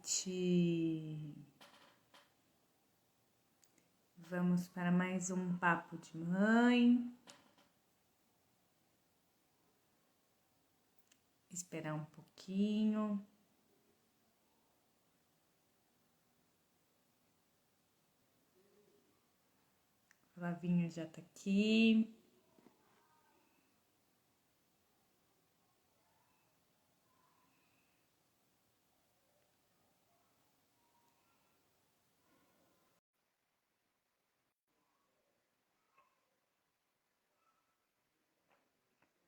noite! Vamos para mais um papo de mãe. Esperar um pouquinho. O Flavinho já tá aqui.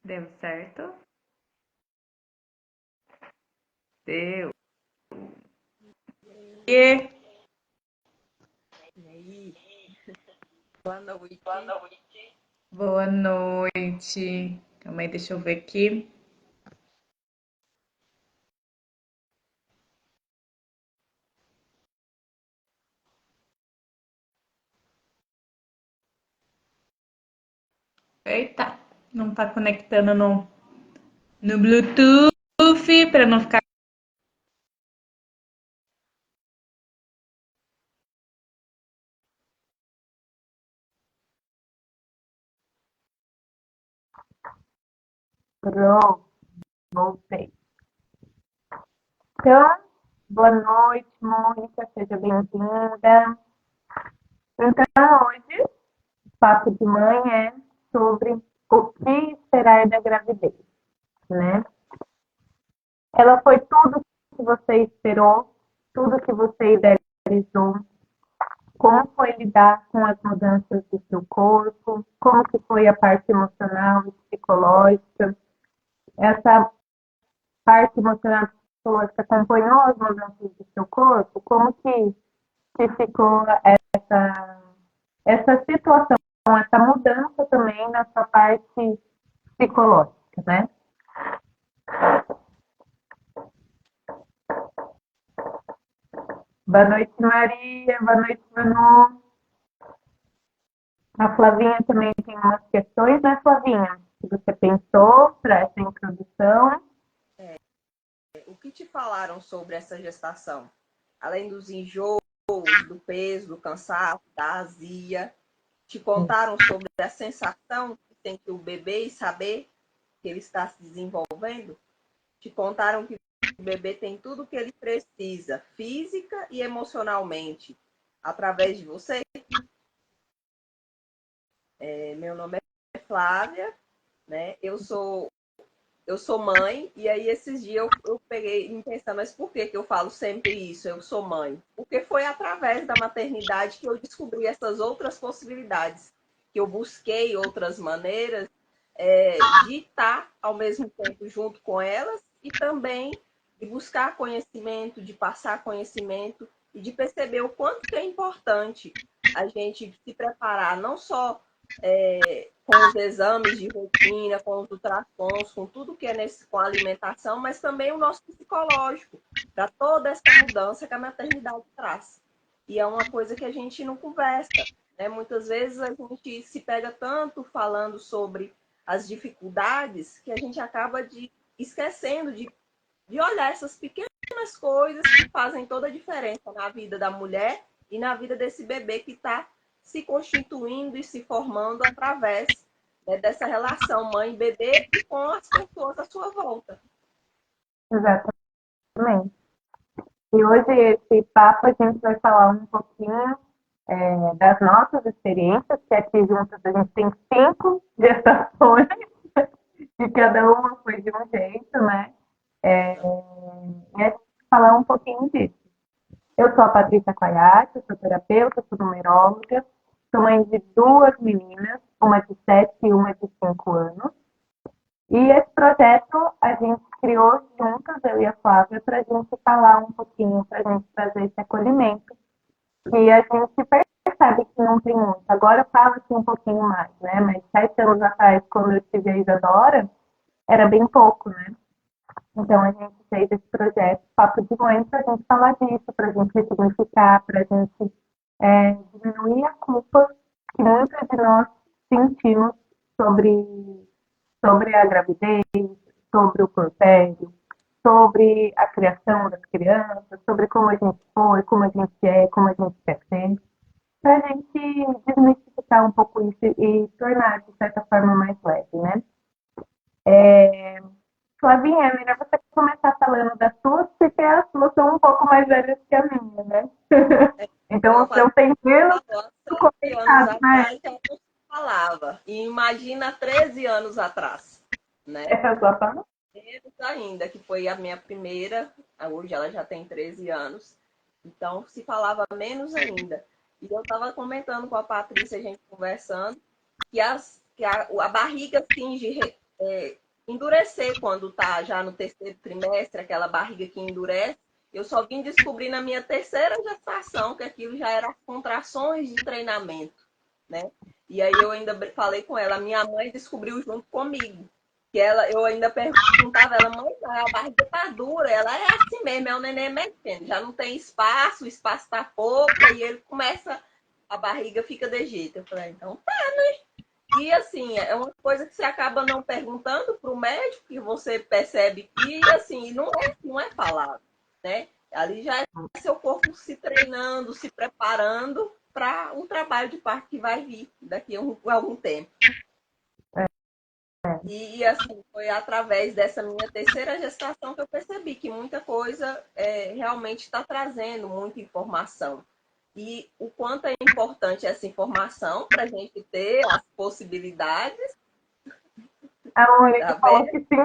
Deu certo? Deu. E aí? Boa noite. boa noite. Calma aí, deixa eu ver aqui. Eita, não tá conectando no Bluetooth para não ficar. Pronto, voltei. Então, boa noite, Mônica, seja bem-vinda. Então, hoje, o papo de mãe é sobre o que esperar da gravidez, né? Ela foi tudo que você esperou, tudo que você idealizou, como foi lidar com as mudanças do seu corpo, como que foi a parte emocional e psicológica, essa parte emocional e psicológica acompanhou as mudanças do seu corpo, como que ficou essa situação, essa mudança também na sua parte psicológica, né? Boa noite, Maria. Boa noite, Manu. A Flavinha também tem umas questões, né, Flavinha? Que você pensou para essa introdução? O que te falaram sobre essa gestação? Além dos enjoos, do peso, do cansaço, da azia, te contaram sobre a sensação que tem que o bebê e saber que ele está se desenvolvendo? Te contaram que o bebê tem tudo o que ele precisa, física e emocionalmente, através de você? Meu nome é Flávia, né? Eu sou mãe, e aí esses dias eu peguei me pensando, mas por que eu falo sempre isso? Eu sou mãe. Porque foi através da maternidade que eu descobri essas outras possibilidades, que eu busquei outras maneiras de estar ao mesmo tempo junto com elas e também de buscar conhecimento, de passar conhecimento e de perceber o quanto que é importante a gente se preparar, não só com os exames de rotina, com os ultrassons, com tudo que é com a alimentação, mas também o nosso psicológico, para toda essa mudança que a maternidade traz. E é uma coisa que a gente não conversa, né? Muitas vezes a gente se pega tanto falando sobre as dificuldades que a gente acaba esquecendo de olhar essas pequenas coisas que fazem toda a diferença na vida da mulher e na vida desse bebê que está se constituindo e se formando através, né, dessa relação mãe-bebê e com as pessoas à sua volta. Exatamente. E hoje, esse papo, a gente vai falar um pouquinho das nossas experiências, que aqui juntas a gente tem 5 gestações, e cada uma foi de um jeito, né? E a gente vai falar um pouquinho disso. Eu sou a Patrícia Quaiate, sou terapeuta, sou numeróloga, sou mãe de 2 meninas, uma de 7 e uma de 5 anos. E esse projeto a gente criou juntas, eu e a Flávia, para a gente falar um pouquinho, para a gente trazer esse acolhimento. E a gente percebe que não tem muito. Agora fala-se um pouquinho mais, né? Mas 7 anos atrás, quando eu tive a Isadora, era bem pouco, né? Então a gente fez esse projeto Papo de Mãe para a gente falar disso, para a gente ressignificar, para a gente diminuir a culpa que muitos de nós sentimos sobre a gravidez, sobre o puerpério, sobre a criação das crianças, sobre como a gente foi, como a gente é, como a gente quer ser, para a gente desmistificar um pouco isso e tornar, de certa forma, mais leve, né? Flavinha, é melhor você começar falando das suas, porque as suas são um pouco mais velhas que a minha, né? Então, eu tenho menos Falou, há 7 anos comentado, né? atrás já não se falava. E imagina 13 anos atrás, né? Exatamente. Menos ainda, que foi a minha primeira, hoje ela já tem 13 anos, então se falava menos ainda. E eu estava comentando com a Patrícia, a gente conversando, que a barriga finge endurecer quando está já no terceiro trimestre, aquela barriga que endurece. Eu só vim descobrir na minha terceira gestação que aquilo já era contrações de treinamento, né? E aí eu ainda falei com ela, minha mãe descobriu junto comigo. Eu ainda perguntava a ela, mãe, a barriga tá dura. Ela é assim mesmo, é o neném mexendo. Já não tem espaço, o espaço tá pouco, e ele começa, a barriga fica de jeito. Eu falei, então tá, né? E assim, é uma coisa que você acaba não perguntando pro médico, que você percebe que, assim, não é falado, né? Ali já é seu corpo se treinando, se preparando para um trabalho de parto que vai vir daqui a algum tempo. E assim, foi através dessa minha terceira gestação que eu percebi que muita coisa realmente está trazendo muita informação. E o quanto é importante essa informação para a gente ter as possibilidades. A Mônica Tá falou vendo? que sim.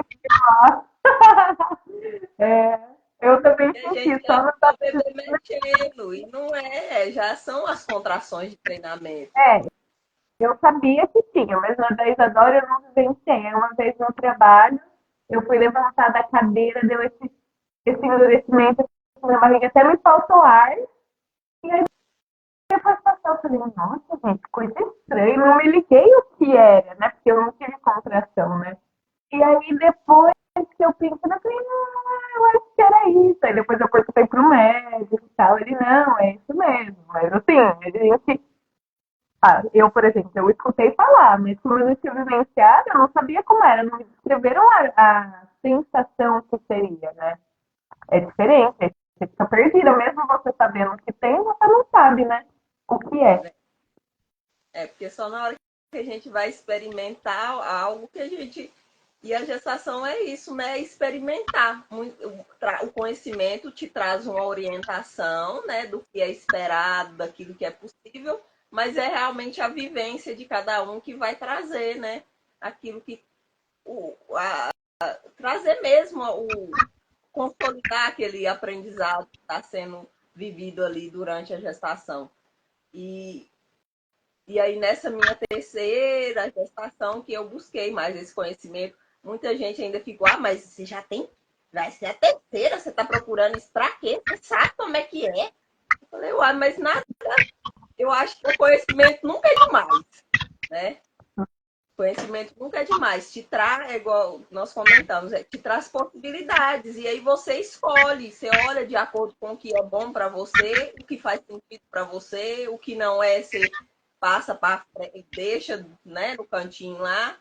É, eu também E a senti, gente só acha não que é tá o bebê mexendo, e não é, já são as contrações de treinamento. É, eu sabia que tinha, mas na da Isadora eu não vivenciei. Uma vez no trabalho, eu fui levantar da cadeira, deu esse endurecimento na barriga, até me faltou ar. E aí depois passou, eu falei, nossa, gente, coisa estranha. Não me liguei o que era, né? Porque eu não tive contração, né? E aí depois que eu pensei, eu falei, não, eu acho que era isso. Aí depois eu perguntei pro médico e tal. Ele, não, é isso mesmo. Mas assim, a gente eu, por exemplo, eu escutei falar, mas como eu não tinha vivenciado, eu não sabia como era, não me descreveram a sensação que seria, né? É diferente, você fica perdida, mesmo você sabendo o que tem, você não sabe, né? O que é. Porque só na hora que a gente vai experimentar algo que a gente. E a gestação é isso, né? Experimentar. O conhecimento te traz uma orientação, né? Do que é esperado, daquilo que é possível, mas é realmente a vivência de cada um que vai trazer, né? Aquilo que. Trazer mesmo consolidar aquele aprendizado que está sendo vivido ali durante a gestação. E, e aí, nessa minha terceira gestação, que eu busquei mais esse conhecimento, muita gente ainda ficou, mas você já tem, vai ser a terceira, você está procurando isso para quê? Você sabe como é que é? Eu falei, uai, mas nada, eu acho que o conhecimento nunca é demais, né? Conhecimento nunca é demais. Te traz, é igual nós comentamos, te traz possibilidades. E aí você escolhe, você olha de acordo com o que é bom para você, o que faz sentido para você, o que não é, você passa para deixa, né, no cantinho lá.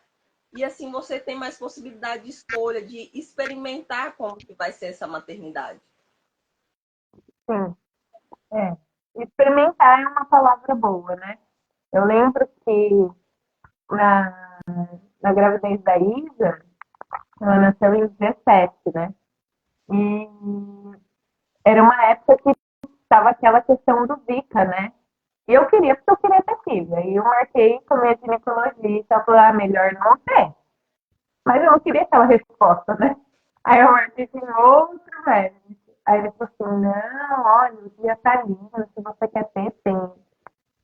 E assim você tem mais possibilidade de escolha, de experimentar como que vai ser essa maternidade. Sim, é. Experimentar é uma palavra boa, né? Eu lembro que na, na gravidez da Isa, ela nasceu em 17, né? E era uma época que estava aquela questão do Zika, né? E eu queria, porque eu queria ter filho. Aí eu marquei com a minha ginecologista, ela falou, melhor não ter. Mas eu não queria aquela resposta, né? Aí eu marquei com outro médico. Aí ele falou assim, não, olha, o dia tá lindo, se você quer ter, tem.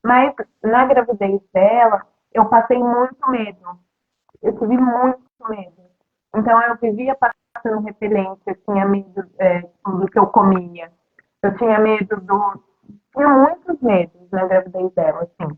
Mas na gravidez dela, eu passei muito medo. Eu tive muito medo. Então eu vivia passando repelente, eu tinha medo do que eu comia. Eu tinha medo do. Tinha muitos medos na gravidez dela, assim.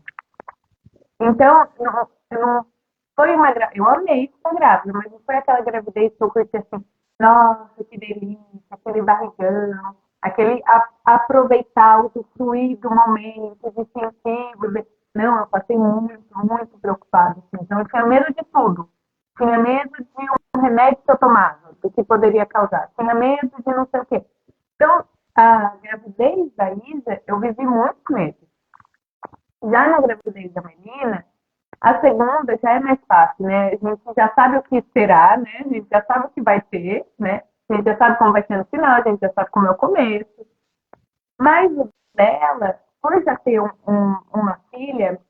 Então, eu não foi uma gravidez. Eu amei estar grávida, mas não foi aquela gravidez que eu curti assim, nossa, que delícia, aquele barrigão, aquele aproveitar, usufruir do momento, de sentir, beber. Não, eu passei muito, muito preocupada. Assim. Então, eu tinha medo de tudo. Tinha medo de um remédio que eu tomava. do que poderia causar. Tinha medo de não sei o quê. Então, a gravidez da Isa, eu vivi muito medo. Já na gravidez da menina, a segunda já é mais fácil, né? A gente já sabe o que esperar, né? A gente já sabe o que vai ter, né? A gente já sabe como vai ser no final, a gente já sabe como é o começo. Mas o dela, por já ter uma filha,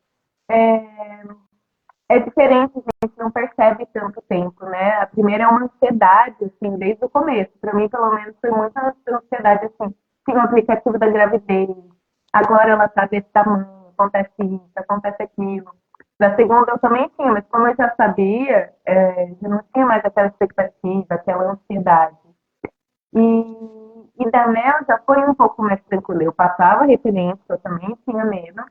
é, é diferente, a gente não percebe tanto tempo, né? A primeira é uma ansiedade, assim, desde o começo. Para mim, pelo menos, foi muita ansiedade, assim. Tinha o aplicativo da gravidez, agora ela tá desse tamanho, acontece isso, acontece aquilo. Na segunda eu também tinha, mas como eu já sabia, já não tinha mais aquela expectativa, aquela ansiedade. E da Mel já foi um pouco mais tranquilo. Eu passava referência, eu também tinha medo,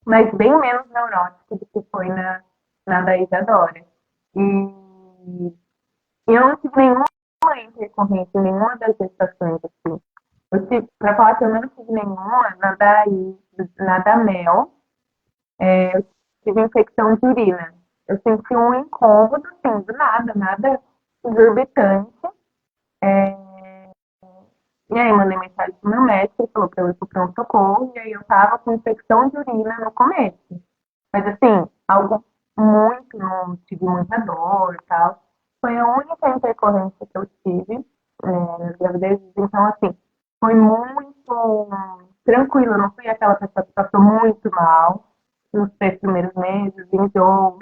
mas bem menos neurótico do que foi na da Isadora. E eu não tive nenhuma intercorrência em nenhuma das gestações, assim. Para falar que eu não tive nenhuma, na da Mel, eu tive infecção de urina. Eu senti um incômodo, assim, do nada, nada exorbitante. E aí mandei mensagem pro meu médico, ele falou para eu ir pro pronto-socorro, e aí eu tava com infecção de urina no começo. Mas assim, algo muito, não tive muita dor e tal. Foi a única intercorrência que eu tive nas gravidezes, então assim, foi muito tranquilo, eu não fui aquela pessoa que passou muito mal nos 3 primeiros meses, enjoo.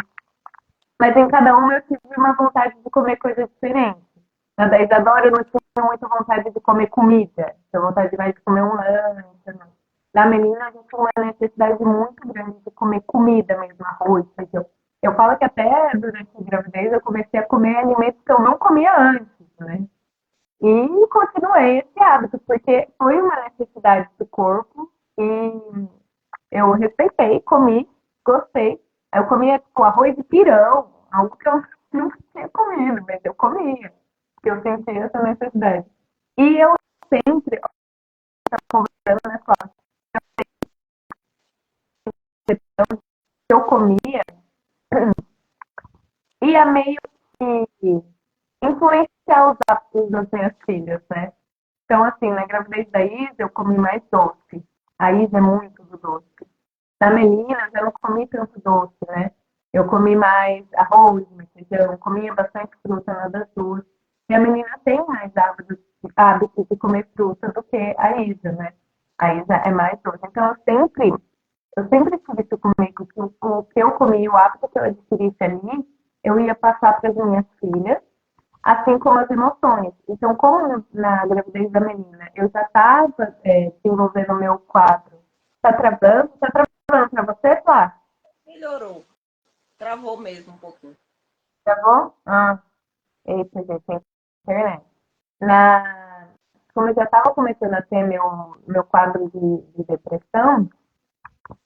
Mas em cada uma eu tive uma vontade de comer coisa diferente. Na da Isadora eu não tinha muita vontade de comer comida, tinha vontade mais de comer um lanche. Né? Da menina a gente tinha uma necessidade muito grande de comer comida mesmo, arroz, feijão. Eu falo que até durante a gravidez eu comecei a comer alimentos que eu não comia antes, né? E continuei esse hábito, porque foi uma necessidade do corpo e eu respeitei, comi, gostei. Aí eu comia tipo, arroz de pirão, algo que eu não tinha comido, mas eu comia, porque eu sentia essa necessidade. E eu sempre, conversando né, com a que eu comia, ia meio que influenciar os hábitos das minhas filhas, né? Então, assim, na gravidez da Isa, eu comi mais doce. A Isa é muito do doce. Na menina, eu já não comi tanto doce, né? Eu comi mais arroz, feijão, comia bastante fruta na das duas. E a menina tem mais hábito de comer fruta do que a Isa, né? A Isa é mais doce. Então, eu sempre tive isso comigo, que o que eu comi, o hábito que eu adquirisse ali, eu ia passar para as minhas filhas, assim como as emoções. Então, como na gravidez da menina, eu já estava desenvolvendo o meu quadro. Está travando? Está travando para você, Flá? Melhorou. Travou mesmo um pouquinho. Travou? Ah, eita, gente, tem internet. Como eu já estava começando a ter meu quadro de depressão,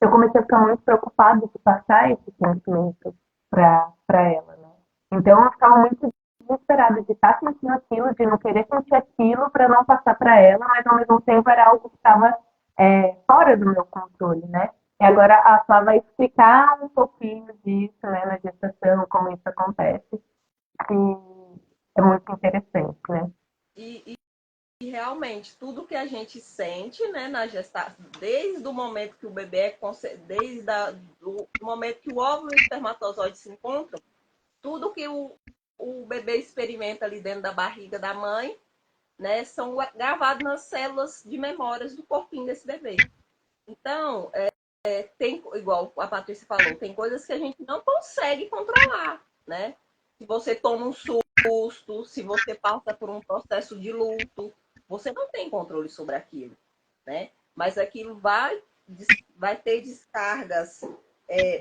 eu comecei a ficar muito preocupada de passar esse sentimento para ela, né? Então eu ficava muito desesperada de estar sentindo aquilo, de não querer sentir aquilo para não passar para ela, mas ao mesmo tempo era algo que estava fora do meu controle, né? E agora a Flá vai explicar um pouquinho disso, né, na gestação, como isso acontece, e é muito interessante, né? E realmente, tudo que a gente sente, né, na gestação, desde o momento que o bebê é desde do momento que o óvulo e o espermatozoide se encontram, tudo que o bebê experimenta ali dentro da barriga da mãe, né, são gravados nas células de memórias do corpinho desse bebê. Então, tem, igual a Patrícia falou, tem coisas que a gente não consegue controlar, né? Se você toma um susto, se você passa por um processo de luto, você não tem controle sobre aquilo, né? Mas aquilo vai ter descargas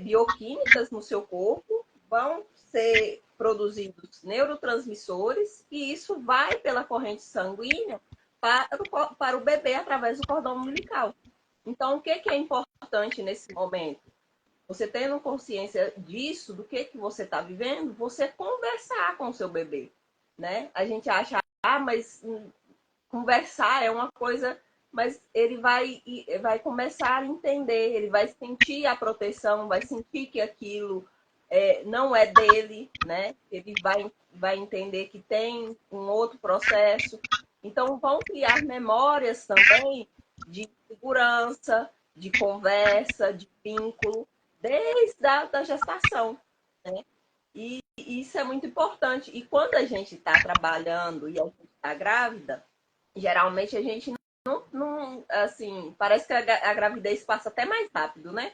bioquímicas no seu corpo, vão ser produzidos neurotransmissores e isso vai pela corrente sanguínea para o bebê através do cordão umbilical. Então, o que é importante nesse momento? Você tendo consciência disso, do que você está vivendo, você conversar com o seu bebê, né? A gente acha, mas conversar é uma coisa, mas ele vai começar a entender, ele vai sentir a proteção, vai sentir que aquilo não é dele, né? Ele vai entender que tem um outro processo. Então, vão criar memórias também de segurança, de conversa, de vínculo, desde a da gestação, né? E isso é muito importante. E quando a gente está trabalhando e a gente está grávida, geralmente a gente não, assim, parece que a gravidez passa até mais rápido, né?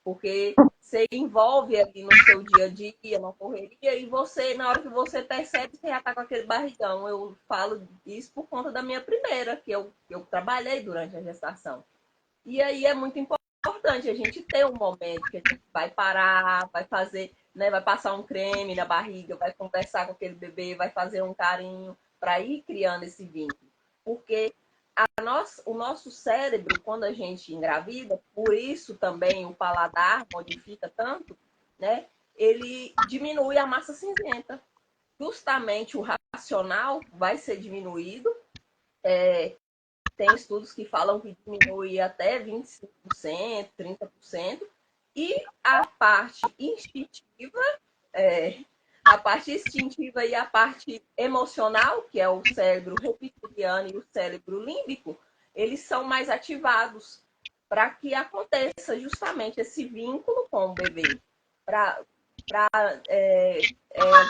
Porque você envolve ali no seu dia a dia, na correria, e você, na hora que você percebe, você já tá com aquele barrigão. Eu falo isso por conta da minha primeira, que eu trabalhei durante a gestação. E aí é muito importante a gente ter um momento que a gente vai parar, vai fazer, né, vai passar um creme na barriga, vai conversar com aquele bebê, vai fazer um carinho para ir criando esse vínculo. Porque o nosso cérebro, quando a gente engravida, por isso também o paladar modifica tanto, né? Ele diminui a massa cinzenta. Justamente o racional vai ser diminuído. Tem estudos que falam que diminui até 25%, 30%. E a parte instintiva, a parte instintiva e a parte emocional, que é o cérebro reptiliano e o cérebro límbico, eles são mais ativados para que aconteça justamente esse vínculo com o bebê.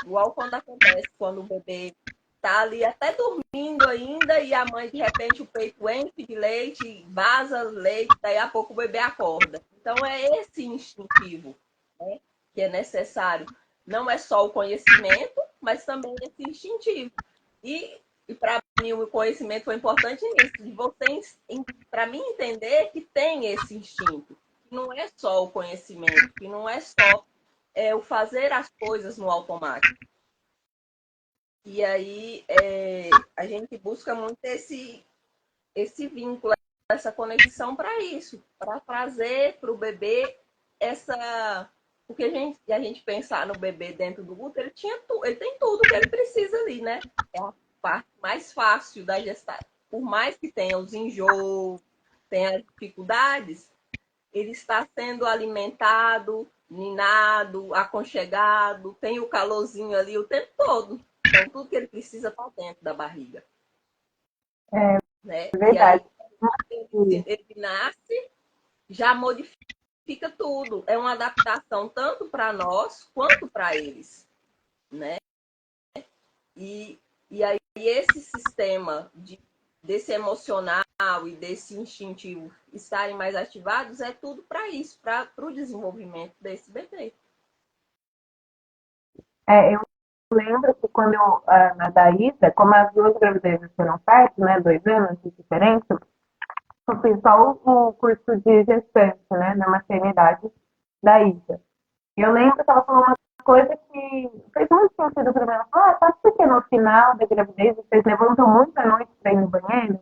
Igual quando acontece, quando o bebê está ali até dormindo ainda e a mãe, de repente, o peito enche de leite, vaza leite, daí a pouco o bebê acorda. Então, é esse instintivo, né, que é necessário. Não é só o conhecimento, mas também esse instintivo. E para mim, o conhecimento foi importante nisso, de vocês, para mim, entender que tem esse instinto. Que não é só o conhecimento, que não é só o fazer as coisas no automático. E aí a gente busca muito esse vínculo, essa conexão para isso, para trazer para o bebê essa. Porque a gente pensar no bebê dentro do útero, ele tem tudo que ele precisa ali, né? É a parte mais fácil da gestação. Por mais que tenha os enjoos, tenha as dificuldades, ele está sendo alimentado, ninado, aconchegado, tem o calorzinho ali o tempo todo. Então, tudo que ele precisa está dentro da barriga. É Né? verdade. E aí, ele nasce, já modifica tudo. É uma adaptação tanto para nós quanto para eles. Né? E aí, esse sistema desse emocional e desse instintivo estarem mais ativados é tudo para isso, para o desenvolvimento desse bebê. Eu lembro que quando na da Isa, como as duas gravidezes foram perto, né, 2 anos de diferença, eu fiz só o curso de gestante, né, na maternidade da Isa. E eu lembro que ela falou uma coisa que fez muito sentido para mim. Ela falou, sabe por que no final da gravidez vocês levantam muito à noite para ir no banheiro?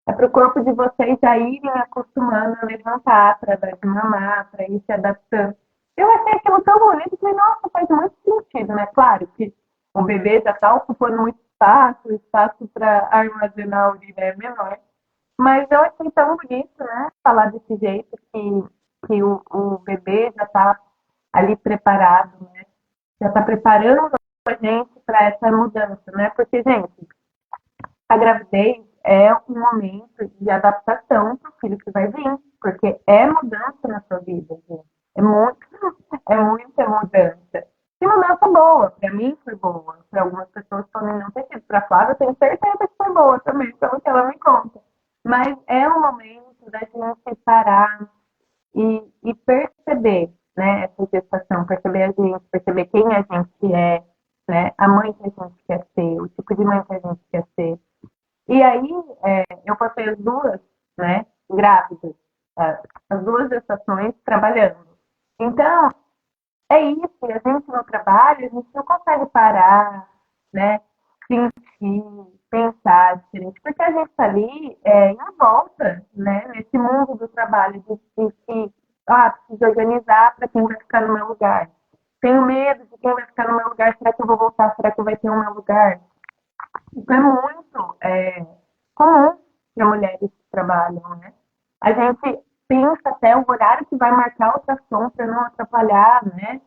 É para o corpo de vocês já irem acostumando a levantar, para dar de mamar, para ir se adaptando. Eu achei aquilo tão bonito que, nossa, faz muito sentido, né? Claro que o bebê já está ocupando muito espaço, o espaço para armazenar a urina é menor. Mas eu achei tão bonito, né? Falar desse jeito que o bebê já está ali preparado, né? Já está preparando a gente para essa mudança, né? Porque, gente, a gravidez é um momento de adaptação para o filho que vai vir, porque é mudança na sua vida, gente. É muita mudança. E mudança boa, para mim foi boa. Para algumas pessoas podem não ter sido. Para a Flávia, eu tenho certeza que foi boa também, pelo que ela me conta. Mas é um momento da gente parar e perceber, né, essa gestação, perceber a gente, perceber quem a gente é, né, a mãe que a gente quer ser, o tipo de mãe que a gente quer ser. E aí, eu passei as duas, né, grávidas, as duas gestações trabalhando. Então, é isso, e a gente no trabalho, a gente não consegue parar, né, sentir, pensar diferente, porque a gente está ali em volta, né, nesse mundo do trabalho, preciso organizar para quem vai ficar no meu lugar. Tenho medo de quem vai ficar no meu lugar, será que eu vou voltar, será que vai ter um meu lugar? Isso é muito comum para mulheres que trabalham, né? A gente pensa até o horário que vai marcar a ultrassom para não atrapalhar, né?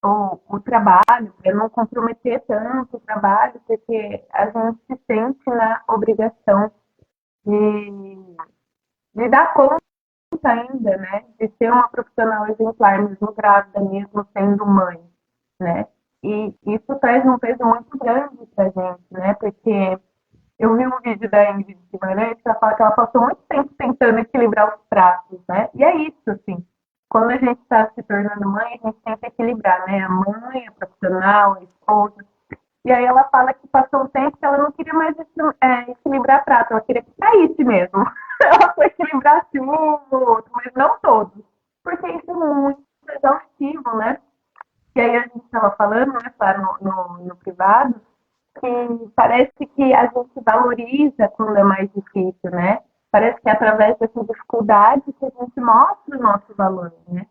o trabalho, para não comprometer tanto o trabalho, porque a gente se sente na obrigação de, de dar conta ainda, né? De ser uma profissional exemplar, mesmo grávida, mesmo sendo mãe, né? E isso traz um peso muito grande pra gente, né? Porque eu vi um vídeo da Ingrid Guimarães que ela fala que ela passou muito tempo tentando equilibrar os pratos, né? E é isso, assim. Quando a gente está se tornando mãe, a gente tem que equilibrar, né? A mãe, a profissional, a esposa. E aí ela fala que passou um tempo que ela não queria mais equilibrar prato, ela queria que caísse mesmo. Ela foi equilibrasse um ou outro, mas não todos. Porque isso é muito exaustivo, né? E aí a gente estava falando, né, lá no privado, que parece que a gente valoriza quando é mais difícil, né? Parece que é através dessa dificuldade que a gente mostra o nosso valor, né?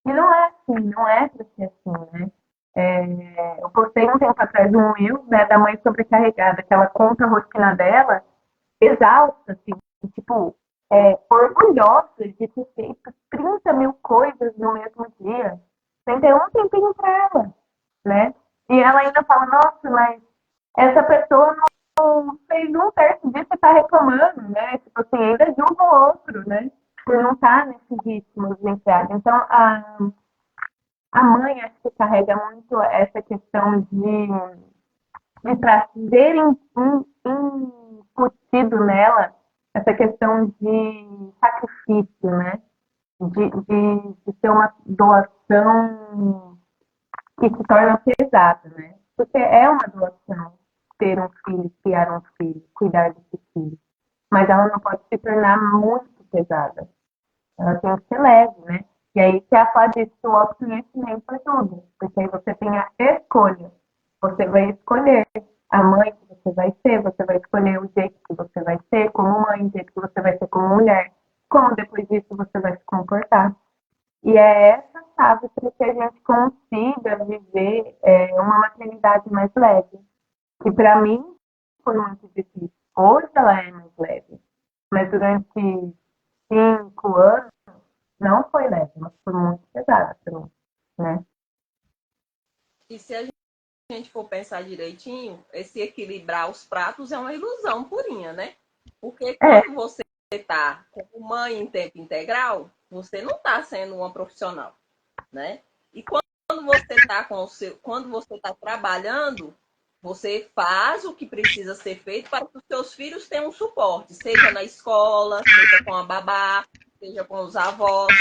E não é assim, não é para ser assim, né? Eu postei um tempo atrás um reel, né, da mãe sobrecarregada, que ela conta a rotina dela, exausta, assim, tipo, orgulhosa de ter feito 30 mil coisas no mesmo dia, sem ter um tempinho para ela, né? E ela ainda fala, nossa, mas essa pessoa não fez um terço disso e está reclamando, né? Tipo assim, ainda julga o outro, né? Por não estar nesse ritmo desenfreado. Então, a mãe acho que carrega muito essa questão de trazer incutido nela essa questão de sacrifício, né? De ser uma doação que se torna pesada, né? Porque é uma doação ter um filho, criar um filho, cuidar desse filho. Mas ela não pode se tornar muito pesada. Ela tem que ser leve, né? E aí que a Flá disse que o autoconhecimento é tudo. Porque aí você tem a escolha. Você vai escolher a mãe que você vai escolher o jeito que você vai ser como mãe, o jeito que você vai ser como mulher, como depois disso você vai se comportar. E é essa chave para que a gente consiga viver uma maternidade mais leve. Que para mim foi muito difícil. Hoje ela é mais leve. Mas durante 5 anos não foi leve, mas foi muito pesada para mim, né? E se a gente for pensar direitinho, esse equilibrar os pratos é uma ilusão purinha, né? Porque É, quando você está como mãe em tempo integral, você não está sendo uma profissional, né? E quando você está quando você está trabalhando, você faz o que precisa ser feito para que os seus filhos tenham um suporte, seja na escola, seja com a babá, seja com os avós,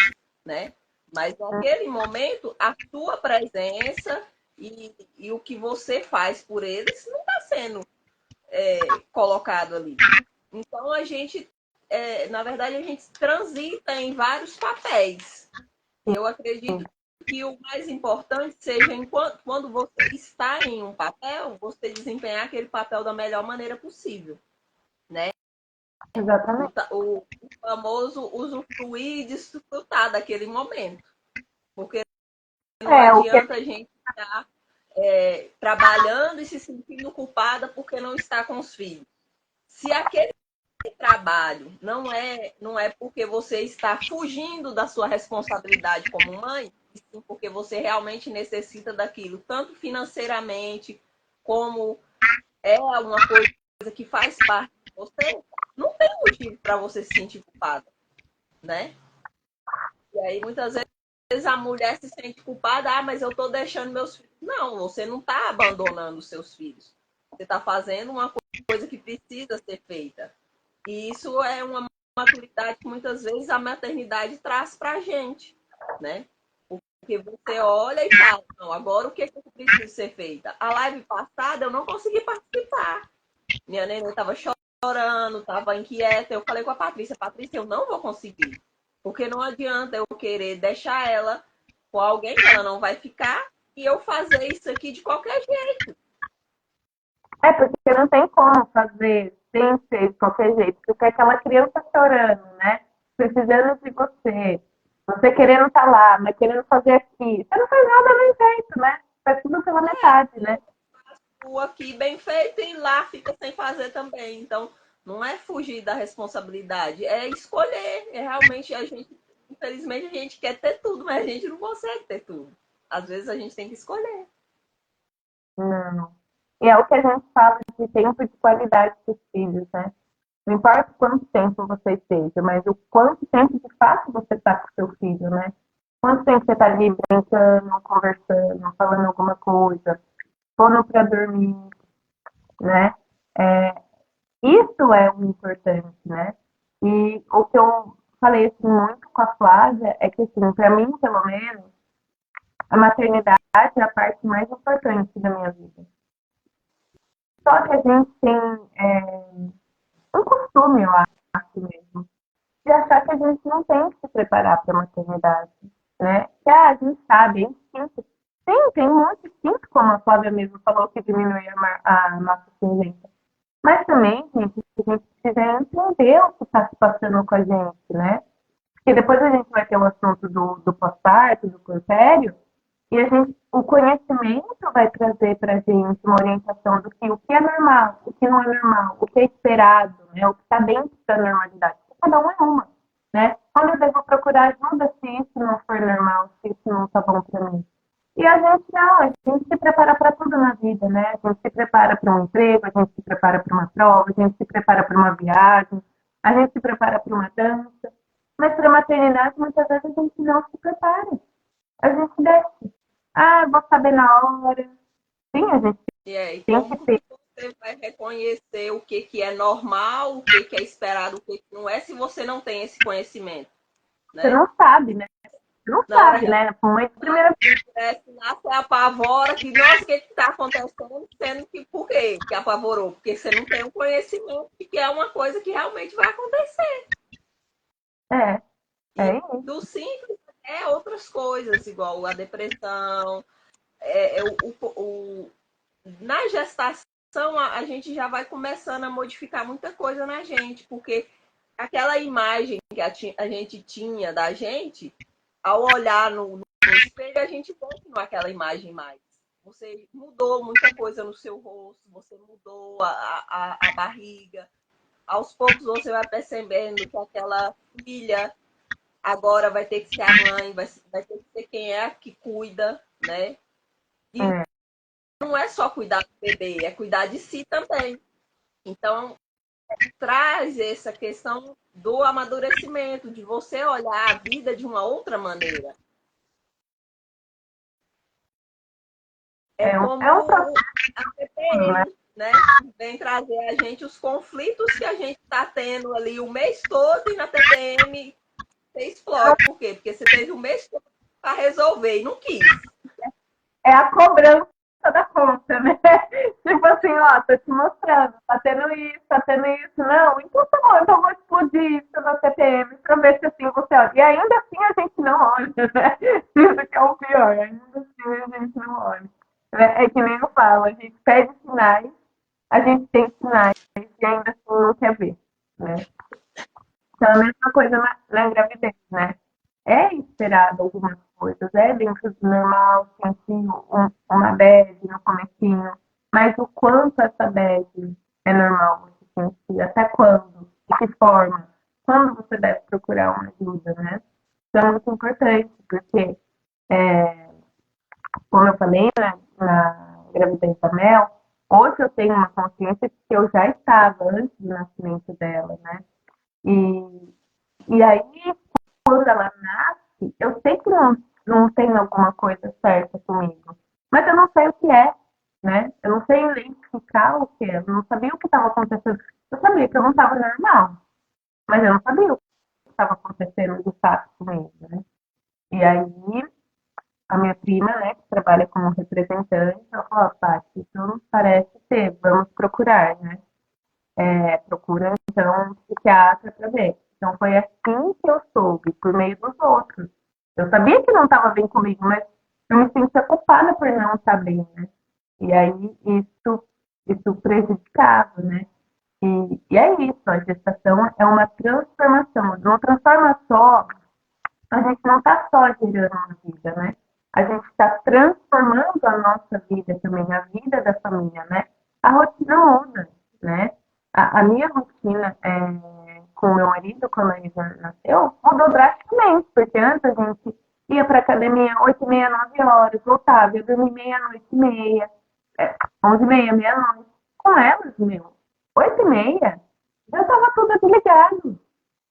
né? Mas naquele momento, a sua presença e o que você faz por eles não está sendo colocado ali. Então a gente, na verdade, a gente transita em vários papéis. E eu acredito que o mais importante seja quando você está em um papel, você desempenhar aquele papel da melhor maneira possível, né? exatamente. O famoso usufruir e desfrutar daquele momento. Porque não O que adianta a gente estar trabalhando e se sentindo culpada porque não está com os filhos. Se aquele trabalho não é porque você está fugindo da sua responsabilidade como mãe, e sim porque você realmente necessita daquilo, tanto financeiramente como é uma coisa que faz parte de você, não tem motivo para você se sentir culpada, né? E aí muitas vezes a mulher se sente culpada, mas eu estou deixando meus filhos. Não, você não está abandonando os seus filhos. Você está fazendo uma coisa que precisa ser feita. E isso é uma maturidade que muitas vezes a maternidade traz para a gente, né? Porque você olha e fala, não, agora o que é que precisa ser feita? A live passada eu não consegui participar. Minha neném estava chorando, estava inquieta. Eu falei com a Patrícia, eu não vou conseguir. Porque não adianta eu querer deixar ela com alguém que ela não vai ficar e eu fazer isso aqui de qualquer jeito. porque não tem como fazer sem ser de qualquer jeito, porque aquela criança chorando, né? Precisando de você. Você querendo estar lá, mas querendo fazer aqui. Você não faz nada bem feito, né? Faz tudo pela metade, né? O aqui bem feito e lá fica sem fazer também. Então, não é fugir da responsabilidade, é escolher. É realmente a gente, infelizmente, a gente quer ter tudo, mas a gente não consegue ter tudo. Às vezes a gente tem que escolher. Não. E é o que a gente fala de tempo de qualidade com os filhos, né? Não importa quanto tempo você esteja, mas o quanto tempo de fato você está com o seu filho, né? Quanto tempo você está ali brincando, conversando, falando alguma coisa, pondo para dormir, né? É, isso é o importante, né? E o que eu falei assim, muito com a Flávia é que, assim, para mim, pelo menos, a maternidade é a parte mais importante da minha vida. Só que a gente tem um costume, eu acho mesmo, de achar que a gente não tem que se preparar para a maternidade, né? Que a gente sabe, é instinto. Sim, tem um monte de instinto, como a Flávia mesmo falou, que diminui a massa cinzenta. Mas também, gente, a gente precisa entender o que está se passando com a gente, né? Porque depois a gente vai ter o assunto do pós-parto, do puerpério, e a gente, o conhecimento vai trazer para a gente uma orientação do que o que é normal, o que não é normal, o que é esperado, né? O que está dentro da normalidade. Porque cada um é uma, né? Quando eu devo procurar ajuda se isso não for normal, se isso não está bom para mim. E a gente não, a gente se prepara para tudo na vida, né? A gente se prepara para um emprego, a gente se prepara para uma prova, a gente se prepara para uma viagem, a gente se prepara para uma dança. Mas para a maternidade, muitas vezes a gente não se prepara. A gente desce. Ah, vou saber na hora. Sim, a gente E tem que como ter. que você vai reconhecer o que é normal, o que é esperado, o que não é, se você não tem esse conhecimento, Você né? não sabe, né? Você não Na hora sabe, que né? Mãe de primeira vez. cresce lá, você apavora, que, nossa, o que está acontecendo? Sendo que, por quê que apavorou? Porque você não tem o conhecimento de que é uma coisa que realmente vai acontecer. É, E é isso. do simples é outras coisas, igual a depressão, na gestação a gente já vai começando a modificar muita coisa na gente, porque aquela imagem que a gente tinha da gente, ao olhar no espelho, a gente continua aquela imagem mais. Você mudou muita coisa no seu rosto, você mudou a barriga. Aos poucos você vai percebendo que aquela filha agora vai ter que ser a mãe, vai ter que ser quem é que cuida, né? E É, não é só cuidar do bebê, é cuidar de si também. Então, traz essa questão do amadurecimento, de você olhar a vida de uma outra maneira. É é um como processo, a né? TPM, né? Vem trazer a gente os conflitos que a gente está tendo ali o mês todo e na TPM você explode. Por quê? Porque você teve o mês todo para resolver e não quis. É a cobrança da conta, né? Tipo assim, ó, tô te mostrando, tá tendo isso, tá tendo isso. Não, então tá bom, então eu vou explodir isso na CPM pra ver se assim você olha. E ainda assim a gente não olha, né? Isso que é o pior, ainda assim a gente não olha. É que nem eu falo, a gente pede sinais, a gente tem sinais e ainda assim não quer ver, né? Então, a mesma coisa na gravidez, né? É esperado algumas coisas, é dentro do normal, sentir uma bad no comecinho, mas o quanto essa bad é normal você sentir, até quando, de que forma, quando você deve procurar uma ajuda, né? Então, é muito importante, porque, é, como eu falei, né, na gravidez da Mel, hoje eu tenho uma consciência que eu já estava antes do nascimento dela, né? E, e aí, quando ela nasce, eu sei que não tem alguma coisa certa comigo. Mas eu não sei o que é, né? Eu não sei identificar o que é. Eu não sabia o que estava acontecendo. Eu sabia que eu não estava normal, mas eu não sabia o que estava acontecendo de fato comigo, né? E aí, a minha prima, né, que trabalha como representante, ela falou, Paty, isso não parece ser, vamos procurar, né? Procura, então, um psiquiatra para ver. Então, foi assim que eu soube, por meio dos outros. Eu sabia que não estava bem comigo, mas eu me sentia culpada por não estar bem, né? E aí, isso prejudicava, né? E é isso, a gestação é uma transformação. Não transforma só, a gente não está só gerando uma vida, né? A gente está transformando a nossa vida também, a vida da família, né? A rotina muda, né? A minha rotina com o meu marido, quando ele nasceu, mudou drasticamente, porque antes a gente ia para academia 8h30, 9 horas, voltava, ia dormir meia-noite e meia, 11h30, meia-noite. Com elas, meu, 8h30, já estava tudo desligado,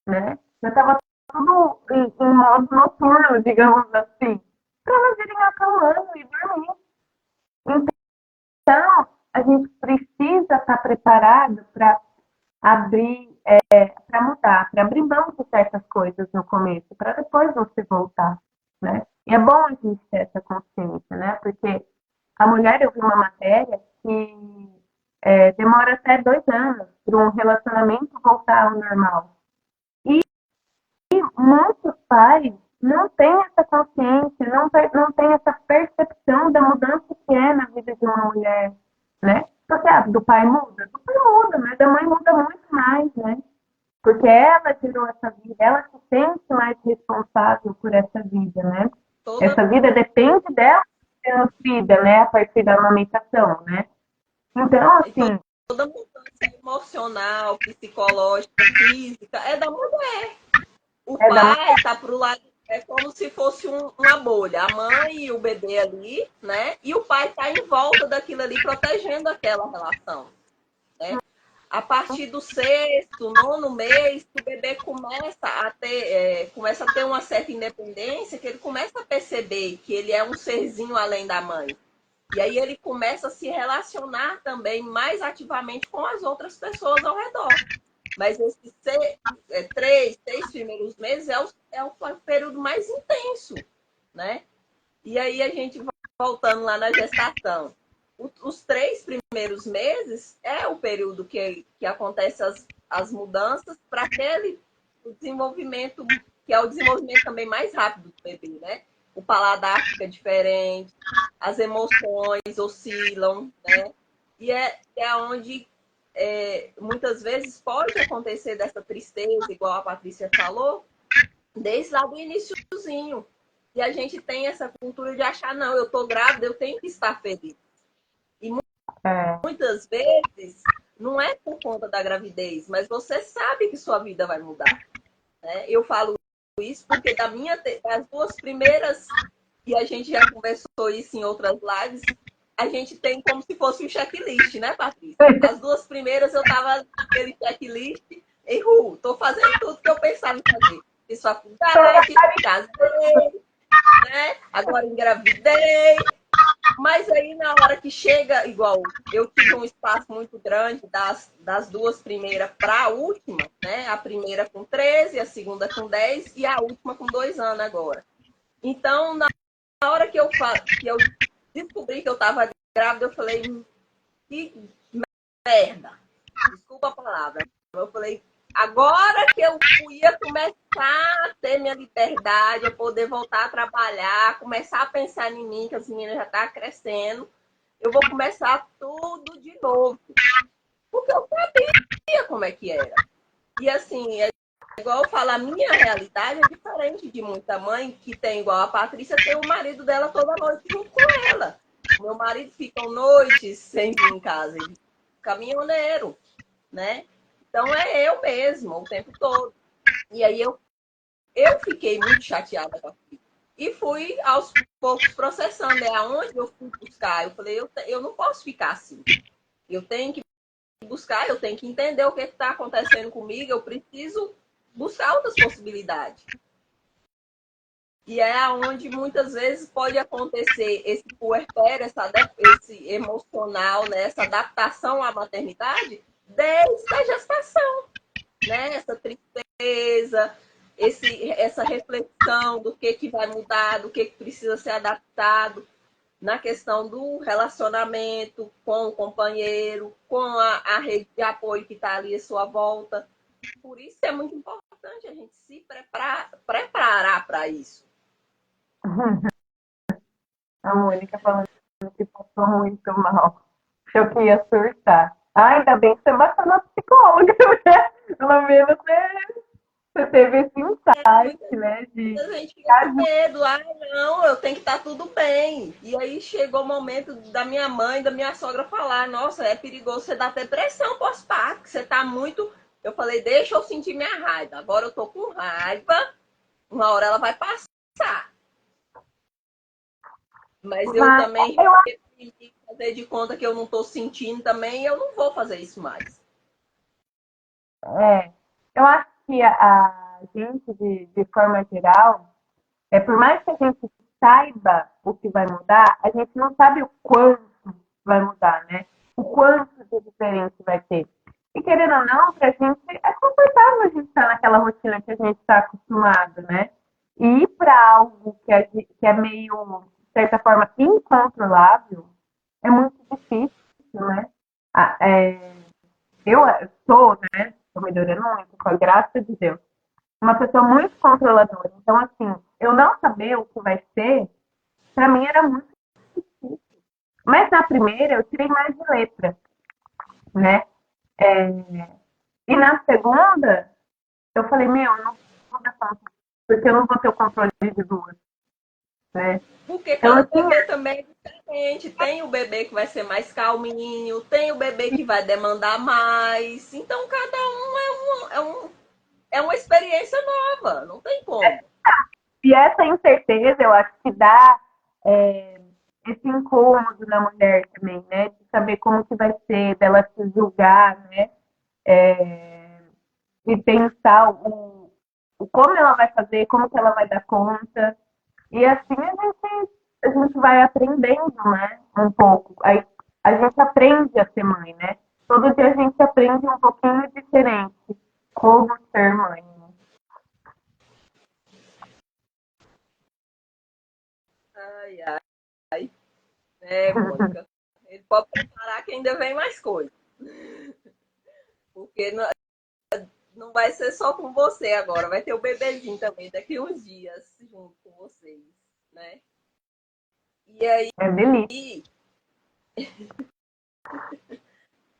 né? Já estava tudo em modo noturno, digamos assim, para elas irem acalmando e dormir. Então, a gente precisa estar preparado para abrir, para mudar, para abrir mão de certas coisas no começo, para depois você voltar, né? E é bom a gente ter essa consciência, né? Porque a mulher, eu vi uma matéria que demora até 2 anos para um relacionamento voltar ao normal. E muitos pais não têm essa consciência, não têm essa percepção da mudança que é na vida de uma mulher, né? Porque do pai muda? Do pai muda, mas da mãe muda muito mais, né? Porque ela gerou essa vida, ela se sente mais responsável por essa vida, né? Toda, Essa vida depende dela ser nutrida, né? A partir da amamentação, né? Então, e assim, toda mudança emocional, psicológica, física, é da mulher. O é da pai tá pro lado, é como se fosse uma bolha. A mãe e o bebê ali, né? E o pai tá em volta daquilo ali, protegendo aquela relação, né? A partir do sexto, nono mês, que o bebê começa a ter uma certa independência, que ele começa a perceber que ele é um serzinho além da mãe. E aí ele começa a se relacionar também mais ativamente com as outras pessoas ao redor. Mas esses 6 primeiros meses é o período mais intenso, né? E aí a gente voltando lá na gestação. Os 3 primeiros meses é o período que acontecem as mudanças para aquele desenvolvimento, que é o desenvolvimento também mais rápido do bebê, né? O paladar fica diferente, as emoções oscilam, né? E é onde muitas vezes pode acontecer dessa tristeza, igual a Patrícia falou, desde lá do iniciozinho. E a gente tem essa cultura de achar, não, eu tô grávida, eu tenho que estar feliz. E é, muitas vezes não é por conta da gravidez, mas você sabe que sua vida vai mudar, né? Eu falo isso porque das 2 primeiras, e a gente já conversou isso em outras lives, a gente tem como se fosse um checklist, né, Patrícia? As 2 primeiras eu tava naquele checklist, tô fazendo tudo que eu pensava em fazer. Fiz faculdade, casei, né? Agora engravidei. Mas aí na hora que chega, igual, eu tive um espaço muito grande das 2 primeiras para a última, né? A primeira com 13, a segunda com 10 e a última com 2 anos agora. Então, na hora que eu descobri que eu estava grávida, eu falei, que merda. Desculpa a palavra. Eu falei, agora que eu ia começar a ter minha liberdade, eu poder voltar a trabalhar, começar a pensar em mim, que as meninas já estão crescendo, eu vou começar tudo de novo. Porque eu sabia como é que era. E assim, igual eu falo, a minha realidade é diferente de muita mãe que tem, igual a Patrícia, tem o marido dela toda noite junto com ela. Meu marido fica noites sem vir em casa, ele caminhoneiro, né? Então é eu mesmo o tempo todo. E aí eu fiquei muito chateada com aquilo. E fui aos poucos processando. É aonde eu fui buscar. Eu falei, eu não posso ficar assim. Eu tenho que buscar, eu tenho que entender o que está acontecendo comigo. Eu preciso buscar outras possibilidades. E é onde muitas vezes pode acontecer esse puerpério, esse emocional, né? Essa adaptação à maternidade desde a gestação, né? Essa tristeza, essa reflexão do que vai mudar, do que precisa ser adaptado na questão do relacionamento com o companheiro, com a rede de apoio que está ali à sua volta. Por isso é muito importante a gente se preparar para isso. a Mônica falando que passou muito mal. Achou que ia surtar. Ah, ainda bem que você bateu na psicóloga, né? Pelo menos você teve esse insight, né? A gente fica com medo, não, eu tenho que estar tudo bem. E aí chegou o momento da minha mãe, da minha sogra falar, nossa, é perigoso você dar depressão pós-parto, que você tá muito... Eu falei, deixa eu sentir minha raiva. Agora eu tô com raiva, uma hora ela vai passar. Mas eu Mas também eu, reprimi, fazer de conta que eu não estou sentindo também, eu não vou fazer isso mais. é, eu acho que a gente, de forma geral, por mais que a gente saiba o que vai mudar, a gente não sabe o quanto vai mudar, né? O quanto de diferença vai ter. E querendo ou não, pra gente é confortável a gente estar naquela rotina que a gente está acostumado, né? E ir para algo que é meio, de certa forma, incontrolável, é muito difícil, né? Ah, eu sou, né? Estou melhorando muito, com a graça de Deus, uma pessoa muito controladora. Então, assim, eu não saber o que vai ser, para mim era muito difícil. Mas na primeira eu tirei mais de letra, né? É, e na segunda eu falei, meu, eu não vou dar conta, porque eu não vou ter o controle de duas, né? Porque Então cada eu tinha, bebê também é diferente. Tem o bebê que vai ser mais calminho, tem o bebê que vai demandar mais. Então, cada um é uma experiência nova, não tem como. e essa incerteza eu acho que dá é, esse incômodo na mulher também, né? De saber como que vai ser, dela se julgar, né? É, e pensar o como ela vai fazer, como que ela vai dar conta. E assim a gente vai aprendendo, né? Um pouco. Aí a gente aprende a ser mãe, né? Todo dia a gente aprende um pouquinho diferente como ser mãe. Né? Ai, ai, é, Mônica. Ele pode preparar que ainda vem mais coisa. Porque não vai ser só com você agora, vai ter o bebezinho também daqui uns dias junto com vocês, né? E aí, É delícia.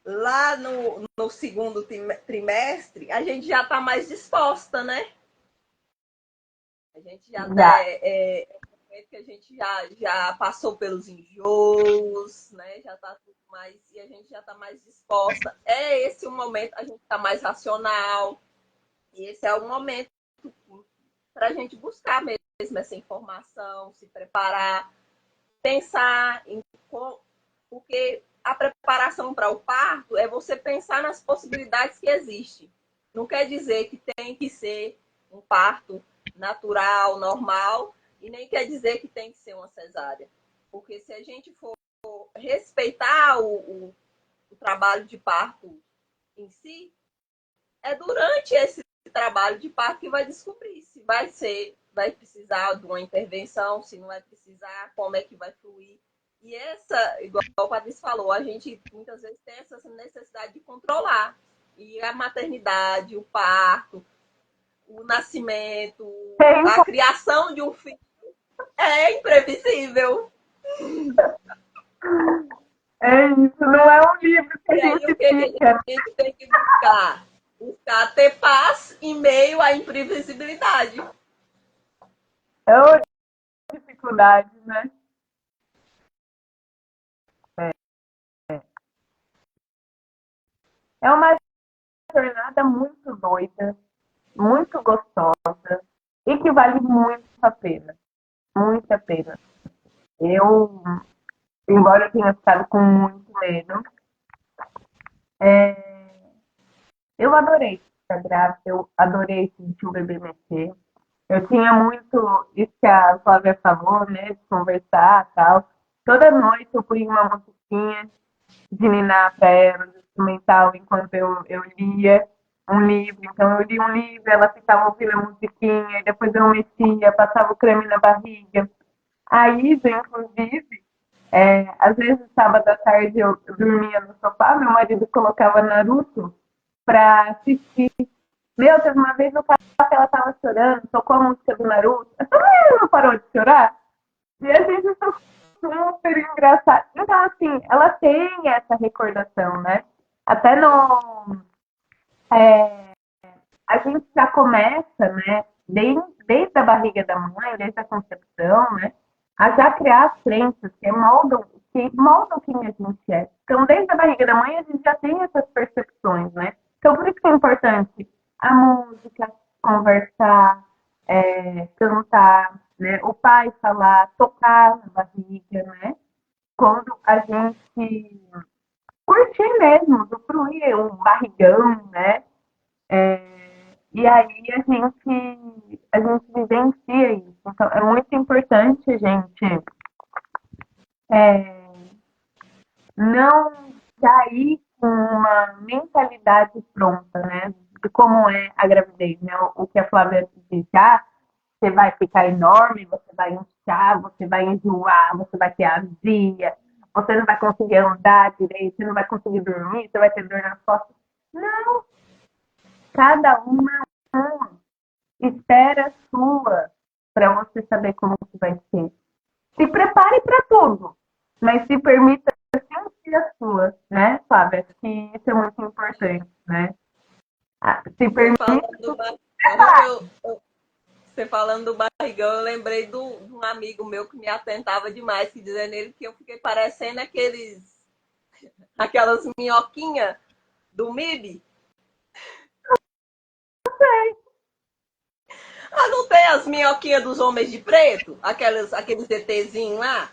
lá no segundo trimestre, a gente já está mais disposta, né? A gente já tá, Já. que a gente já passou pelos enjoos, né? Já tá tudo mais, e a gente já está mais disposta. É esse o momento, a gente está mais racional, e esse é o momento para a gente buscar mesmo essa informação, se preparar, pensar em porque a preparação para o parto é você pensar nas possibilidades que existem. Não quer dizer que tem que ser um parto natural, normal, e nem quer dizer que tem que ser uma cesárea. Porque se a gente for respeitar o trabalho de parto em si, é durante esse trabalho de parto que vai descobrir se vai precisar de uma intervenção, se não vai precisar, como é que vai fluir. E essa, igual o Patrício falou, a gente muitas vezes tem essa necessidade de controlar. E a maternidade, o parto, o nascimento, a criação de um filho é imprevisível. É isso, não é um livro que a E aí gente o que fica. a gente tem que buscar? Buscar ter paz em meio à imprevisibilidade. É uma dificuldade, né? É uma jornada muito doida, muito gostosa e que vale muito a pena. Muito a pena. Eu, embora eu tenha ficado com muito medo, eu adorei ficar grávida, eu adorei sentir o bebê mexer. Eu tinha muito isso que a Flávia falou, né, de conversar e tal. Toda noite eu punha uma musiquinha de ninar para ela, de instrumental, enquanto eu lia um livro. Então eu li um livro, ela ficava ouvindo a musiquinha, e depois eu mexia, passava o creme na barriga. Aí, inclusive, às vezes, sábado à tarde, eu dormia no sofá, meu marido colocava Naruto pra assistir. Meu, teve uma vez no quarto que ela tava chorando, tocou a música do Naruto, ela não parou de chorar. E a gente ficou super engraçado. Então, assim, ela tem essa recordação, né? Até no. é, a gente já começa, né? Desde a barriga da mãe, desde a concepção, né? A já criar as crenças que moldam quem a gente é. Então, desde a barriga da mãe, a gente já tem essas percepções, né? Então, por isso que é importante a música, conversar, cantar. né? O pai falar, tocar na barriga, né? Quando a gente curtir mesmo, usufruir o barrigão, né? E aí a gente vivencia isso. Então, é muito importante a gente não sair com uma mentalidade pronta, né? De como é a gravidez, né? O que a Flávia disse, você vai ficar enorme, você vai inchar, você vai enjoar, você vai ter azia, você não vai conseguir andar direito, você não vai conseguir dormir, você vai ter dor nas costas. Não, cada uma é uma. Espera a sua para você saber como que vai ser. Se prepare para tudo, mas se permita sentir a sua, né, Flávia? Acho que isso é muito importante, né? Se Você permita falando do você falando do barrigão, eu lembrei de um amigo meu que me atentava demais, que dizendo ele que eu fiquei parecendo aquelas minhoquinhas do MIB. Ah, não tem as minhoquinhas dos homens de preto? Aqueles ETzinhos lá,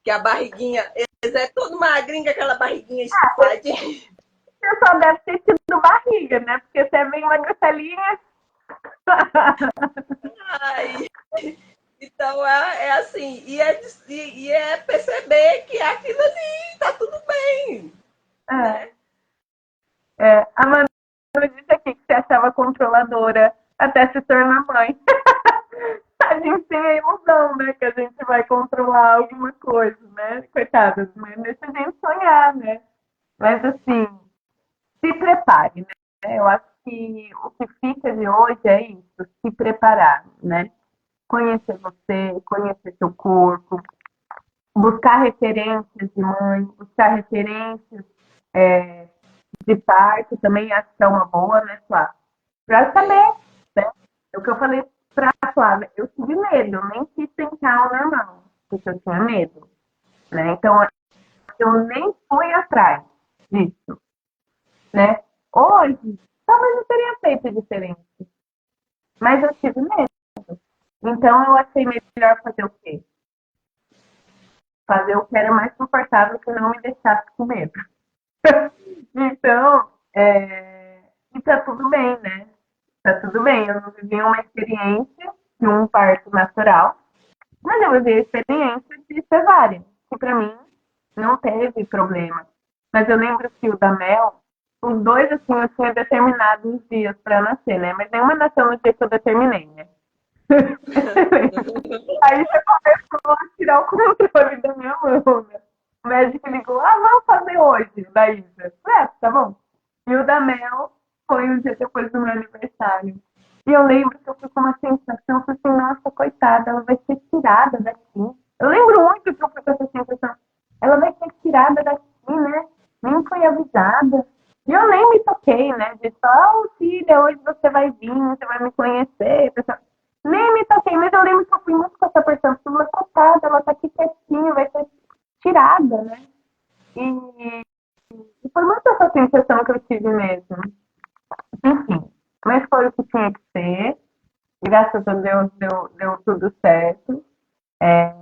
que a barriguinha, eles é tudo magrinho, com aquela barriguinha estufadinha. você só deve ter tido barriga, né? Porque você é bem magrelinha. Ai, então é assim, e é perceber que aquilo ali tá tudo bem, É, né? a Manu disse aqui que você achava controladora até se tornar mãe. A gente tem a ilusão, né? Que a gente vai controlar alguma coisa, né? Coitadas, mas deixa a gente sonhar, né? Mas assim, se prepare, né? Eu acho que o que fica de hoje é isso, se preparar, né? Conhecer você, conhecer seu corpo, buscar referências de mãe, buscar referências é, de parto, também acho que é uma boa, né, Flávia? Para saber, né? É o que eu falei para a Flávia, eu tive medo, eu nem quis tentar o normal, porque eu tinha medo, né? Então, eu nem fui atrás disso, né? Hoje, talvez eu teria feito diferente, mas eu tive medo. Então, eu achei melhor fazer o quê? Fazer o que era mais confortável, que não me deixasse com medo. Então, e tá tudo bem, né? Tá tudo bem. Eu não vivi uma experiência de um parto natural, mas eu vivi a experiência de cesárea, que pra mim não teve problema. Mas eu lembro que o da Mel, os dois, assim, eu tinha determinado os dias pra nascer, né? Mas nenhuma nasceu no dia que eu determinei, né? Aí já começou a tirar o controle da minha mão, né? O médico ligou, vamos fazer hoje, da Isa. Tá bom. E o da Mel foi um dia depois do meu aniversário. E eu lembro que eu fui com uma sensação, eu falei assim, nossa, coitada, ela vai ser tirada daqui. Eu lembro muito que eu fui com essa sensação, ela vai ser tirada daqui, né? Nem foi avisada. E eu nem me toquei, né? De só, filha, hoje você vai vir, você vai me conhecer. Nem me toquei, mas eu lembro que eu fui muito com essa percepção, ela coitada, ela tá aqui quietinha, vai ser tirada, né? E foi muito essa sensação que eu tive mesmo. Enfim, mas foi o que tinha que ser. Graças a Deus deu tudo certo. É,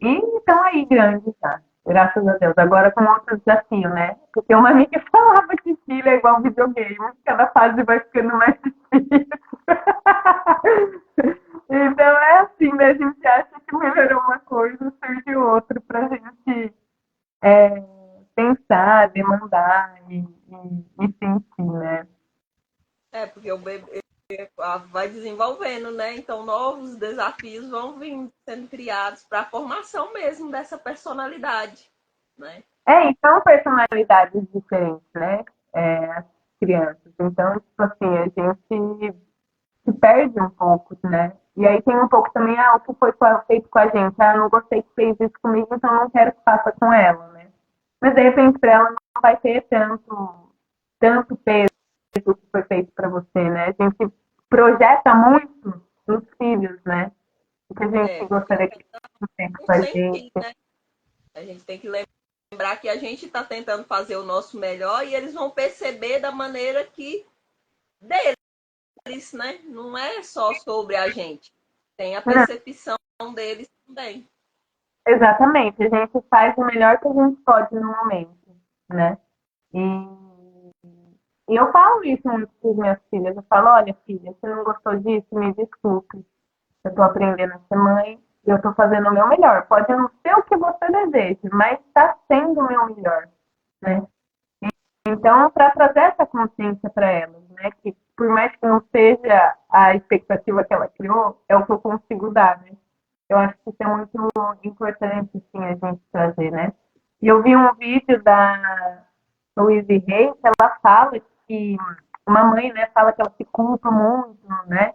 e estão aí grandes já. Graças a Deus. Agora com outro desafio, né? Porque uma amiga falava que filho é igual videogame. Cada fase vai ficando mais difícil. Então é assim, né? A gente acha que melhorou uma coisa, surge outra pra gente é, pensar, demandar e sentir, né? Porque o bebê vai desenvolvendo, né? Então novos desafios vão vir sendo criados para a formação mesmo dessa personalidade, né? E são personalidades diferentes, né? As crianças. Então, tipo assim, a gente se perde um pouco, né? E aí tem um pouco também, o que foi feito com a gente. Eu não gostei que fez isso comigo, então não quero que faça com ela, né? Mas de repente para ela não vai ter tanto peso que foi feito para você, né? A gente projeta muito nos filhos, né? O que a gente Porque gostaria que fosse feito não com a sentir, gente. né? A gente tem que lembrar que a gente está tentando fazer o nosso melhor e eles vão perceber da maneira que deles, né? Não é só sobre a gente. Tem a percepção deles também. Exatamente, a gente faz o melhor que a gente pode no momento, né? E eu falo isso muito para as minhas filhas. Eu falo, olha, filha, você não gostou disso, me desculpe. Eu estou aprendendo a ser mãe e eu estou fazendo o meu melhor. Pode não ser o que você deseja, mas está sendo o meu melhor, né? Então, para trazer essa consciência para elas, né? Que por mais que não seja a expectativa que ela criou, é o que eu consigo dar, né? Eu acho que isso é muito importante, sim, a gente trazer, né? E eu vi um vídeo da Louise Hay, que ela fala que uma mãe, né, fala que ela se culpa muito, né,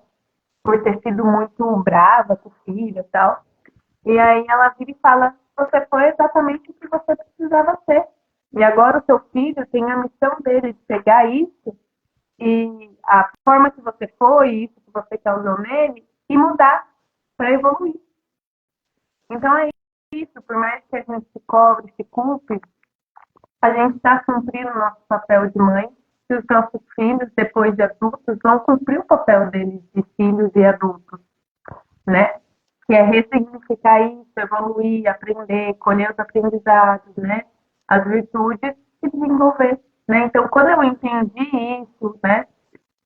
por ter sido muito brava com o filho e tal. E aí ela vira e fala, você foi exatamente o que você precisava ser. E agora o seu filho tem a missão dele de pegar isso e a forma que você foi, isso que você causou nele, e mudar para evoluir. Então é isso, por mais que a gente se cobre, se culpe, a gente está cumprindo o nosso papel de mãe e os nossos filhos, depois de adultos, vão cumprir o papel deles de filhos e adultos, né? Que é ressignificar isso, evoluir, aprender, colher os aprendizados, né? As virtudes e desenvolver, né? Então, quando eu entendi isso, né?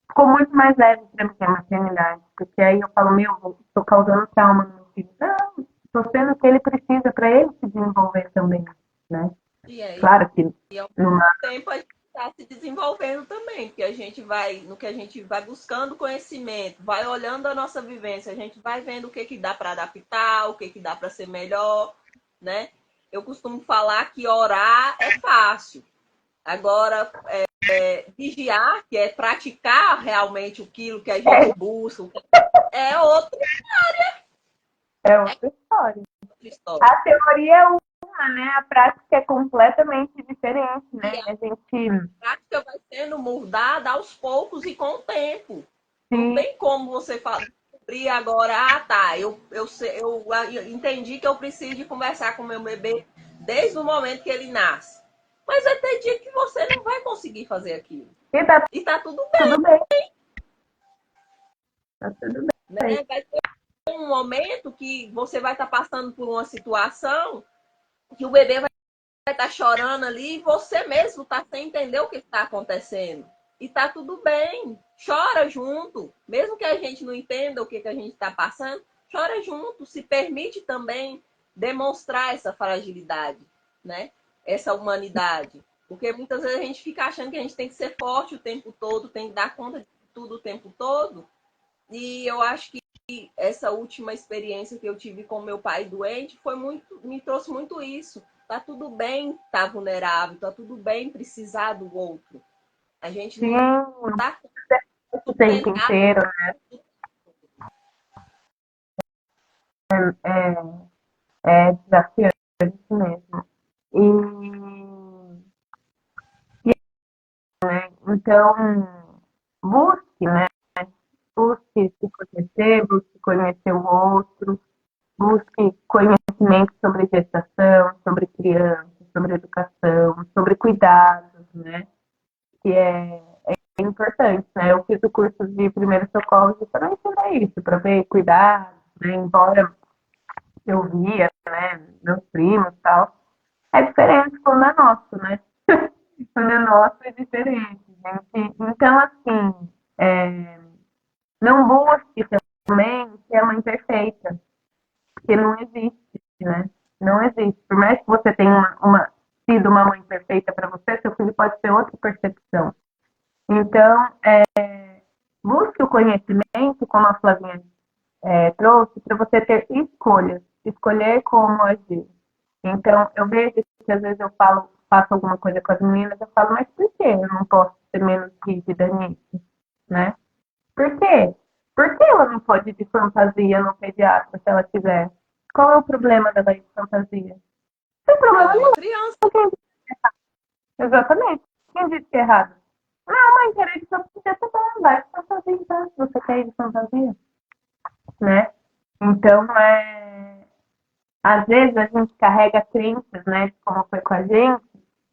Ficou muito mais leve para mim a maternidade, porque aí eu falo, meu, estou causando trauma no meu filho. Não, estou sendo o que ele precisa para ele se desenvolver também, né? E aí, Claro que ao mesmo numa... tempo, a gente está se desenvolvendo também, porque a gente vai, no que a gente vai buscando conhecimento, vai olhando a nossa vivência, a gente vai vendo o que, que dá para adaptar, o que, que dá para ser melhor, né? Eu costumo falar que orar é fácil. Agora, vigiar, que é praticar realmente aquilo que a gente busca, é outra É outra história. história. A teoria é uma, né? A prática é completamente diferente, E né? a A gente prática vai sendo mudada aos poucos e com o tempo. Não se tem como você descobrir agora, ah, tá, eu entendi que eu preciso de conversar com meu bebê desde o momento que ele nasce. Mas vai ter dia que você não vai conseguir fazer aquilo. e tá E tá tudo tudo bem. Tá tudo bem. bem, né? Vai ter um momento que você vai estar passando por uma situação que o bebê vai estar chorando ali e você mesmo está sem entender o que está acontecendo. E tá tudo bem. Chora junto. Mesmo que a gente não entenda o que a gente está passando, chora junto. Se permite também demonstrar essa fragilidade, né? Essa humanidade. Porque muitas vezes a gente fica achando que a gente tem que ser forte o tempo todo, tem que dar conta de tudo o tempo todo. E eu acho que essa última experiência que eu tive com meu pai doente me trouxe muito isso. Tá tudo bem estar vulnerável, tá tudo bem precisar do outro. A gente Sim, não tá o tempo inteiro, é desafiante mesmo. Então, busque, né? Busque se conhecer, busque conhecer o outro, busque conhecimento sobre gestação, sobre criança, sobre educação, sobre cuidados, né? Que é importante, né? Eu fiz o curso de primeiros socorros justamente para isso, para ver cuidados, né? Embora eu via, né, meus primos e tal, é diferente quando é nosso, né? Quando é nosso é diferente, gente. Então, assim, não busque também ser a mãe perfeita, porque não existe, né? Não existe. Por mais que você tenha sido uma mãe perfeita para você, seu filho pode ter outra percepção. Então, busque o conhecimento, como a Flavinha trouxe, para você ter escolhas, escolher como agir. Então, eu vejo que às vezes eu faço alguma coisa com as meninas, eu falo, mas por que eu não posso ser menos rígida nisso, né? Por quê? Por que ela não pode ir de fantasia no pediatra se ela quiser? Qual é o problema dela ir de fantasia? Não tem problema Ela é nenhum. uma criança. Exatamente. Quem disse que é errado? Não, mãe, quero ir de fantasia, tá bom, vai de fantasia então, se você quer ir de fantasia, né? Então, às vezes a gente carrega crenças, né, como foi com a gente,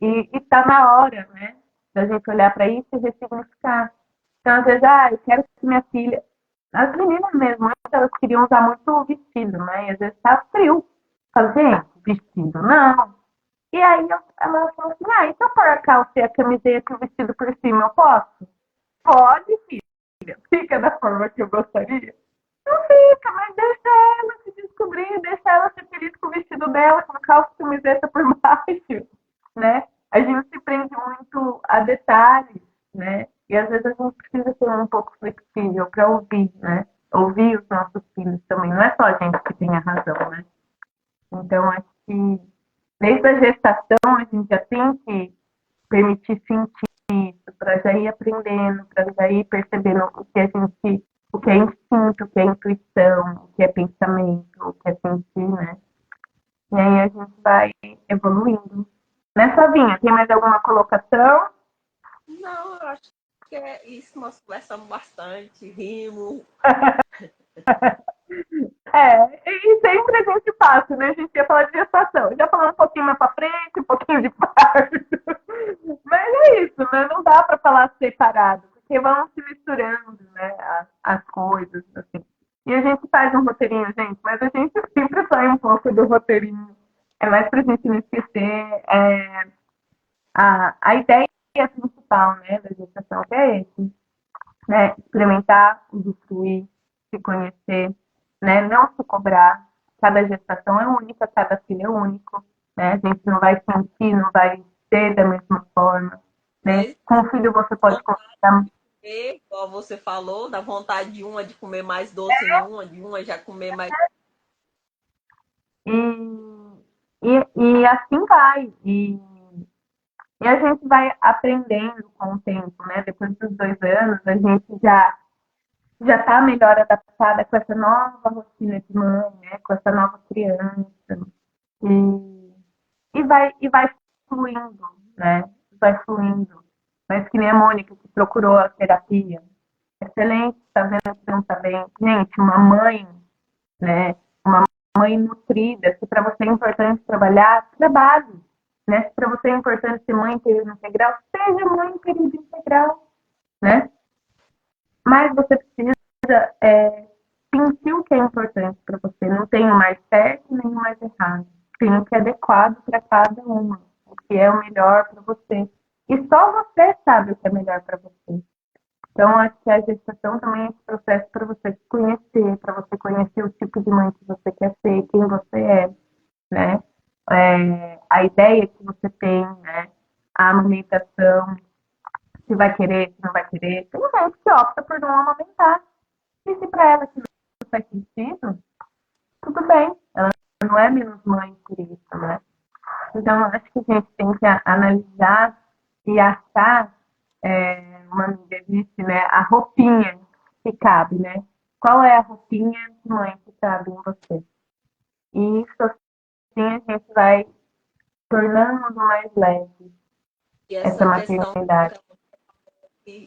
e tá na hora, né, da gente olhar para isso e ressignificar. Então, às vezes, eu quero que minha filha... as meninas mesmo, elas queriam usar muito o vestido, né? E às vezes tá frio. Falei, gente, vestido não. E aí ela falou assim, e se eu pôr a calça e a camiseta e o vestido por cima, eu posso? Pode, filha. Fica da forma que eu gostaria. Não fica, mas deixa ela se descobrir, deixa ela ser feliz com o vestido dela, com calça e camiseta por baixo, né? A gente se prende muito a detalhes, né? E às vezes a gente precisa ser um pouco flexível para ouvir, né? Ouvir os nossos filhos também. Não é só a gente que tem a razão, né? Então, acho que desde a gestação a gente já tem que permitir sentir isso, para já ir aprendendo, para já ir percebendo o que é instinto, o que é intuição, o que é pensamento, o que é sentir, né? E aí a gente vai evoluindo. Né, Savinha? Tem mais alguma colocação? Não, eu acho que é isso, nós conversamos bastante, rimos. E sempre a gente passa, né? A gente ia falar de gestação, já falando um pouquinho mais pra frente, um pouquinho de parto. Mas é isso, né? Não dá para falar separado, porque vão se misturando, né? As coisas, assim. E a gente faz um roteirinho, gente, mas a gente sempre sai um pouco do roteirinho. É mais pra gente não esquecer a ideia principal, né, da gestação, que é esse, né? Experimentar, usufruir, se conhecer, né? Não se cobrar. Cada gestação é única, cada filho é único, né? A gente não vai sentir, não vai ser da mesma forma, né? Né? Com o filho você pode conversar. Igual você falou, da vontade de uma de comer mais doce em uma, de uma já comer mais. E assim vai. E a gente vai aprendendo com o tempo, né? Depois dos 2 anos, a gente já está melhor adaptada com essa nova rotina de mãe, né? Com essa nova criança. E vai fluindo, né? Vai fluindo. Mas que nem a Mônica que procurou a terapia. Excelente, tá vendo que não tá bem. Gente, uma mãe, né? Uma mãe nutrida, se para você é importante trabalhar, trabalhe. Né? Se para você é importante ser mãe em período integral, seja mãe em período integral. Né? Mas você precisa sentir o que é importante para você. Não tem o mais certo nem o mais errado. Tem o que é adequado para cada uma. O que é o melhor para você. E só você sabe o que é melhor para você. Então, acho que a gestação também é esse processo para você se conhecer, para você conhecer o tipo de mãe que você quer ser, quem você é, né? A ideia que você tem, né? A amamentação, se vai querer, se não vai querer. Tem gente que opta por não amamentar. E se para ela aquilo faz sentido, tudo bem. Ela não é menos mãe por isso, né? Então, acho que a gente tem que analisar e achar, uma amiga disse, né, a roupinha que cabe, né? Qual é a roupinha de mãe que cabe em você? E isso assim a gente vai tornando mais leve E essa essa questão maternidade.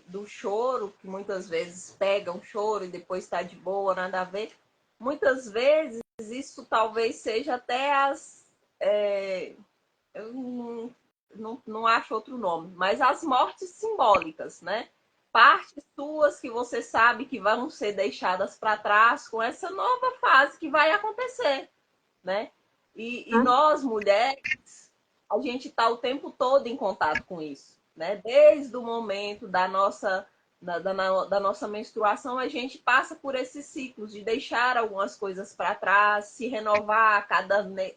do choro, que muitas vezes pega um choro e depois está de boa, nada a ver. Muitas vezes isso talvez seja até eu não acho outro nome, mas as mortes simbólicas, né? Partes suas que você sabe que vão ser deixadas para trás com essa nova fase que vai acontecer, né? E nós, mulheres, a gente está o tempo todo em contato com isso, né? Desde o momento da nossa menstruação, a gente passa por esses ciclos de deixar algumas coisas para trás, se renovar a cada mês,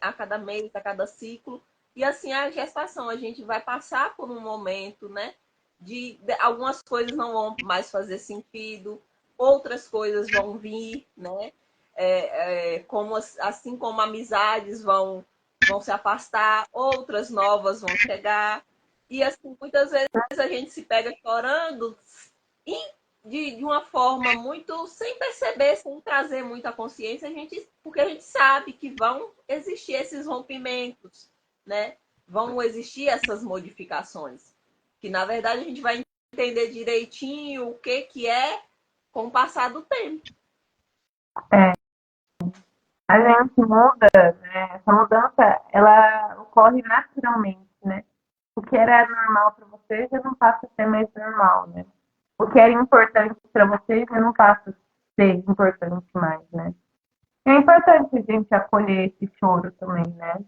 a cada ciclo. E assim a gestação, a gente vai passar por um momento, né? De algumas coisas não vão mais fazer sentido, outras coisas vão vir, né? Assim como amizades vão se afastar, outras novas vão chegar. E assim, muitas vezes a gente se pega chorando de uma forma muito sem perceber, sem trazer muita consciência, porque a gente sabe que vão existir esses rompimentos, né? Vão existir essas modificações. Que na verdade a gente vai entender direitinho o que é com o passar do tempo. É, a gente muda, né? Essa mudança, ela ocorre naturalmente, né? O que era normal para você já não passa a ser mais normal, né? O que era importante para você já não passa ser importante mais, né? É importante a gente acolher esse choro também, né?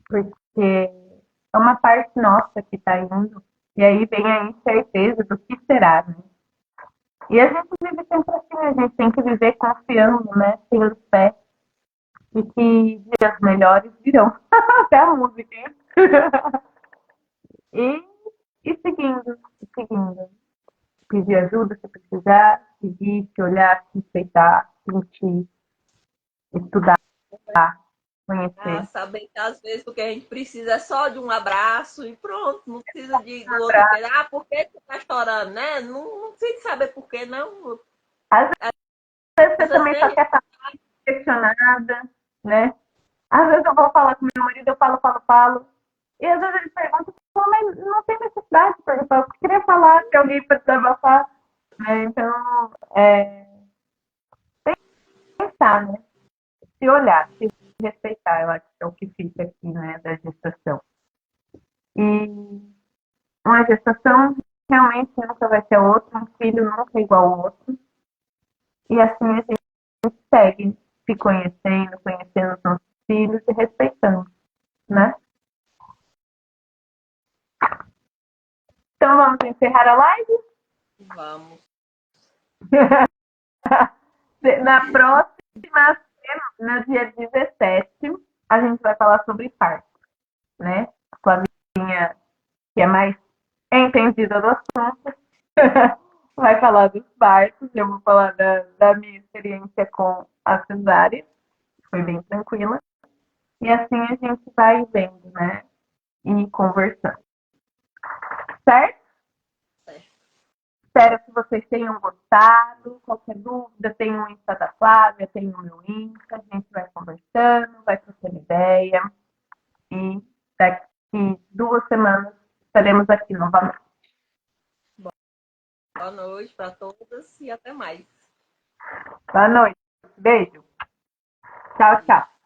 Porque é uma parte nossa que está indo, e aí vem a incerteza do que será, né? E a gente vive sempre assim, a gente tem que viver confiando, né? Tendo fé de que dias melhores virão. Até a música, hein? E, e seguindo. Pedir ajuda se precisar, seguir, se olhar, se respeitar, sentir, estudar, Ah, conhecer. saber que às vezes o que a gente precisa é só de um abraço e pronto, não precisa Um do outro abraço. querer, ah, por que você tá chorando, né? Não precisa saber por que, não. Às vezes você Às também só vezes quer estar questionada, né? Às vezes eu vou falar com meu marido, eu falo. E às vezes ele pergunta, mas não tem necessidade de perguntar. Eu queria falar que alguém para desabafar. Né? Então, pensar, né? Se olhar, se respeitar, eu acho que é o que fica aqui, né, da gestação. E uma gestação realmente nunca vai ser outra, um filho nunca é igual ao outro. E assim a gente segue se conhecendo, conhecendo os nossos filhos e respeitando, né? Então vamos encerrar a live? vamos. Na próxima, no dia 17, a gente vai falar sobre parto, né? A Flavinha, que é mais entendida do assunto, vai falar dos partos, eu vou falar da minha experiência com a cesárea, que foi bem tranquila. E assim a gente vai vendo, né? E conversando. Certo? Espero que vocês tenham gostado. Qualquer dúvida, tem o Insta da Flávia, tem o meu Insta. A gente vai conversando, vai trocando ideia. E daqui 2 semanas estaremos aqui novamente. Boa noite para todas e até mais. Boa noite. Beijo. Tchau, tchau.